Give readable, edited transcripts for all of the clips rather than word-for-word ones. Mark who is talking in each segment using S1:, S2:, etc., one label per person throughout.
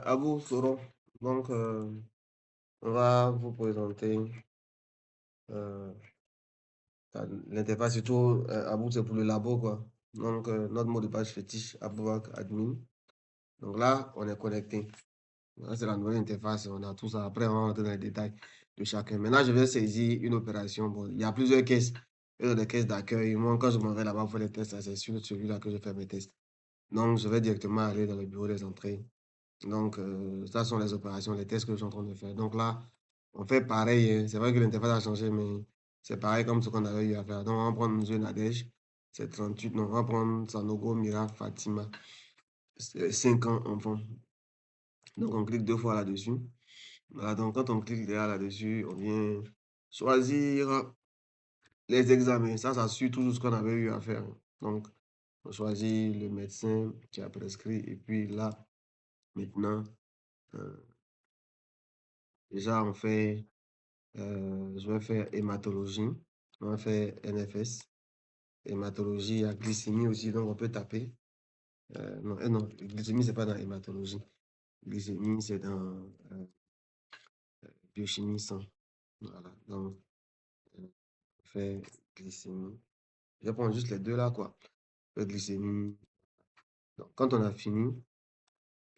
S1: Abou Soron, donc on va vous présenter euh, l'interface, surtout Abou, c'est pour le labo quoi. Donc notre mot de passe fétiche, Aboubac Admin. Donc là, on est connecté. Là, c'est la nouvelle interface, on a tout ça. Après, on va rentrer dans les détails de chacun. Maintenant, je vais saisir une opération. Bon, il y a plusieurs caisses. Il y a des caisses d'accueil. Moi, quand je m'en vais là-bas pour faire les tests, c'est sur celui-là que je fais mes tests. Donc, je vais directement aller dans le bureau des entrées. Donc, ça sont les opérations, les tests que je suis en train de faire. Donc là, on fait pareil, hein. C'est vrai que l'interface a changé, mais c'est pareil comme ce qu'on avait eu à faire. Donc, on va prendre Zue Nadège, c'est 38. Non, on va prendre Sanogo Mira Fatima, 5 ans enfant. Donc, on clique deux fois là-dessus. Voilà, donc quand on clique là-dessus, on vient choisir les examens. Ça suit toujours ce qu'on avait eu à faire. Donc, on choisit le médecin qui a prescrit. Et puis là, maintenant, euh, déjà, on fait, je vais faire hématologie. On va faire NFS. Hématologie, il y a glycémie aussi, donc on peut taper. Non, glycémie, c'est pas dans hématologie. Glycémie, c'est dans biochimie sang. Voilà, donc, on fait glycémie. Je vais prendre juste les deux là, quoi. Glycémie. Donc, quand on a fini,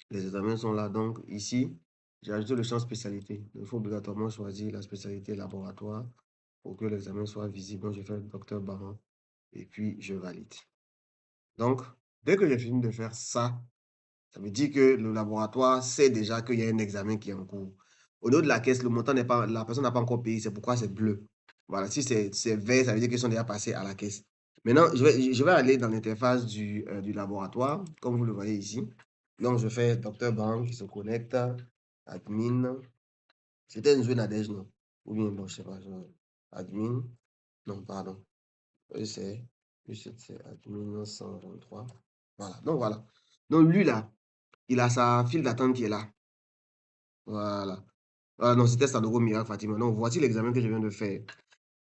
S1: les examens sont là. Donc, ici, j'ai ajouté le champ spécialité. Il faut obligatoirement choisir la spécialité laboratoire pour que l'examen soit visible. Donc, je fais le docteur Baron et puis je valide. Donc, dès que j'ai fini de faire ça, ça veut dire que le laboratoire sait déjà qu'il y a un examen qui est en cours. Au niveau de la caisse, le montant n'est pas, la personne n'a pas encore payé, c'est pourquoi c'est bleu. Voilà, si c'est vert, ça veut dire qu'ils sont déjà passés à la caisse. Maintenant, je vais aller dans l'interface du laboratoire, comme vous le voyez ici. Donc, je fais Docteur Bank qui se connecte, admin. C'était une zone Nadège, non? Ou bien, bon, je sais pas, admin. Non, pardon. C'est admin 123. Voilà, donc voilà. Donc, lui là, il a sa file d'attente qui est là. Voilà. Ah non, c'était Sanogo Miracle Fatima. Donc, voici l'examen que je viens de faire.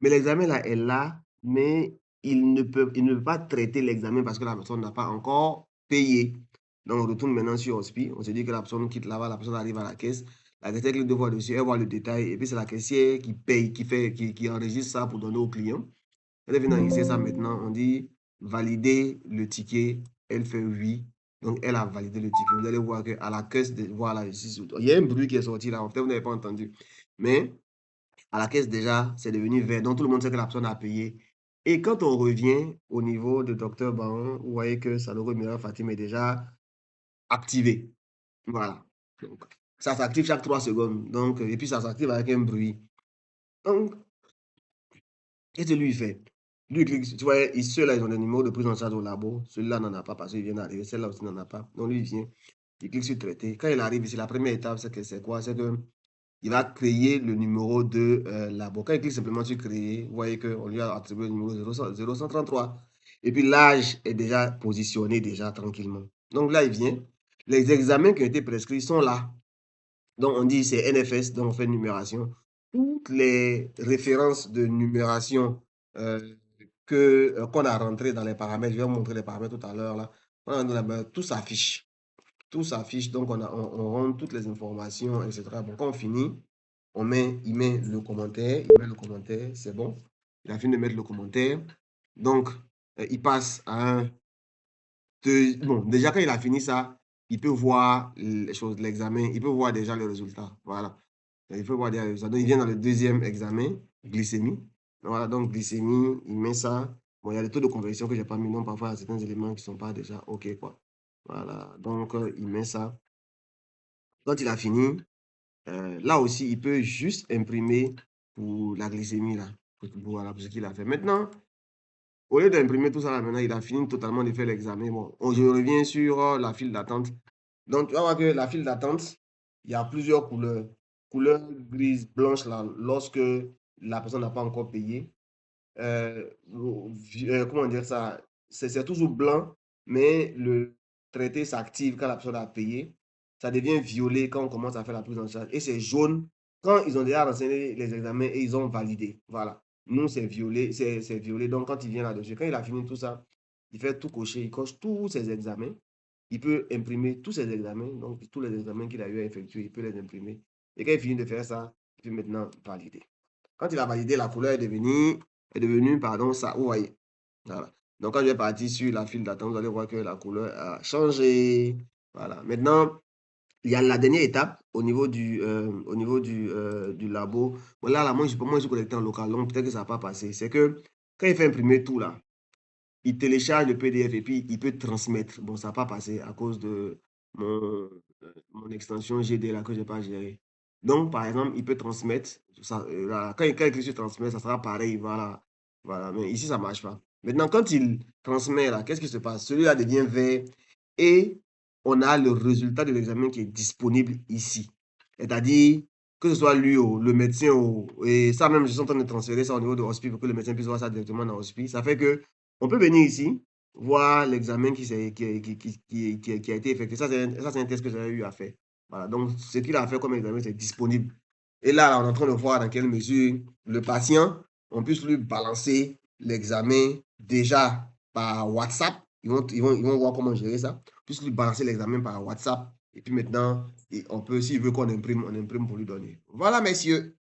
S1: Mais l'examen là est là, mais il ne peut pas traiter l'examen parce que la personne n'a pas encore payé. Donc, on retourne maintenant sur Hospi. On se dit que la personne quitte là-bas, la personne arrive à la caisse. La caissière clique deux fois dessus, elle voit le détail. Et puis, c'est la caissière qui paye, qui enregistre ça pour donner au client. Elle vient d'enregistrer ça maintenant. On dit valider le ticket. Elle fait oui. Donc, elle a validé le ticket. Vous allez voir qu'à la caisse, voilà, ici, il y a un bruit qui est sorti là. Peut-être vous n'avez pas entendu. Mais à la caisse, déjà, c'est devenu vert. Donc, tout le monde sait que la personne a payé. Et quand on revient au niveau de Docteur Baron, vous voyez que Sanogo Mira Fatim est déjà activé. Voilà. Donc, ça s'active chaque 3 secondes. Donc, et puis, ça s'active avec un bruit. Donc, qu'est-ce que lui fait? Lui, tu vois, ceux-là, ils ont des numéros de prise en charge au labo. Celui-là n'en a pas parce qu'il vient d'arriver. Celle-là aussi n'en a pas. Donc, lui, il vient, il clique sur traiter. Quand il arrive ici, la première étape, c'est quoi? C'est que il va créer le numéro de labo. Quand il clique simplement sur créer, vous voyez qu'on lui a attribué le numéro 0133. Et puis l'âge est déjà positionné déjà tranquillement. Donc là, il vient. Les examens qui ont été prescrits sont là. Donc on dit c'est NFS, donc on fait numération. Toutes les références de numération qu'on a rentrées dans les paramètres, je vais vous montrer les paramètres tout à l'heure là, tout s'affiche. Tout s'affiche, donc on rentre toutes les informations, etc. Bon, quand on finit, il met le commentaire, c'est bon. Il a fini de mettre le commentaire. Donc, il passe à un... Bon, déjà quand il a fini ça, il peut voir les choses, l'examen, il peut voir déjà le résultat. Voilà. Il peut voir déjà le résultat. Donc, il vient dans le deuxième examen, glycémie. Voilà, donc glycémie, il met ça. Bon, il y a le taux de conversion que je n'ai pas mis, non, parfois il y a certains éléments qui ne sont pas déjà OK, quoi. Voilà, donc il met ça. Quand il a fini, là aussi, il peut juste imprimer pour la glycémie, là. Voilà, pour ce qu'il a fait. Maintenant, au lieu d'imprimer tout ça, là, maintenant, il a fini totalement de faire l'examen. Bon, je reviens sur la file d'attente. Donc, tu vas voir que la file d'attente, il y a plusieurs couleurs. Couleur grise, blanche, là, lorsque la personne n'a pas encore payé. Comment dire ça? C'est toujours blanc, mais le traité s'active quand la personne a payé. Ça devient violet quand on commence à faire la prise en charge. Et c'est jaune quand ils ont déjà renseigné les examens et ils ont validé. Voilà. Nous, c'est violet, c'est violet. Donc, quand il vient là-dessus, quand il a fini tout ça, il fait tout cocher, il coche tous ses examens. il peut imprimer tous ses examens, donc tous les examens qu'il a eu à effectuer, il peut les imprimer. Et quand il finit de faire ça, il peut maintenant valider. Quand il a validé, la couleur est devenue, pardon, ça, vous voyez. Voilà. Donc, quand je vais partir sur la file d'attente, vous allez voir que la couleur a changé. Voilà. Maintenant, il y a la dernière étape au niveau du labo. Bon, là, moi, je suis connecté en local, donc peut-être que ça n'a pas passé. C'est que quand il fait imprimer tout là, il télécharge le PDF et puis il peut transmettre. Bon, ça n'a pas passé à cause de mon extension GD là que je n'ai pas géré. Donc, par exemple, il peut transmettre. Ça, là, quand il clique sur transmettre, ça sera pareil. Voilà. Voilà. Mais ici, ça ne marche pas. Maintenant, quand il transmet là, qu'est-ce qui se passe? Celui-là devient vert et on a le résultat de l'examen qui est disponible ici. C'est-à-dire que ce soit lui ou le médecin et ça même, je suis en train de transférer ça au niveau de l'hospice pour que le médecin puisse voir ça directement dans l'hospice. Ça fait que on peut venir ici, voir l'examen qui a été effectué. Ça, c'est un test que j'avais eu à faire. Voilà. Donc, ce qu'il a fait comme examen, c'est disponible. Et là, on est en train de voir dans quelle mesure le patient, on puisse lui balancer l'examen déjà par WhatsApp. Ils vont voir comment gérer ça. On puisse lui balancer l'examen par WhatsApp. Et puis maintenant, on peut, s'il veut qu'on imprime, on imprime pour lui donner. Voilà, messieurs.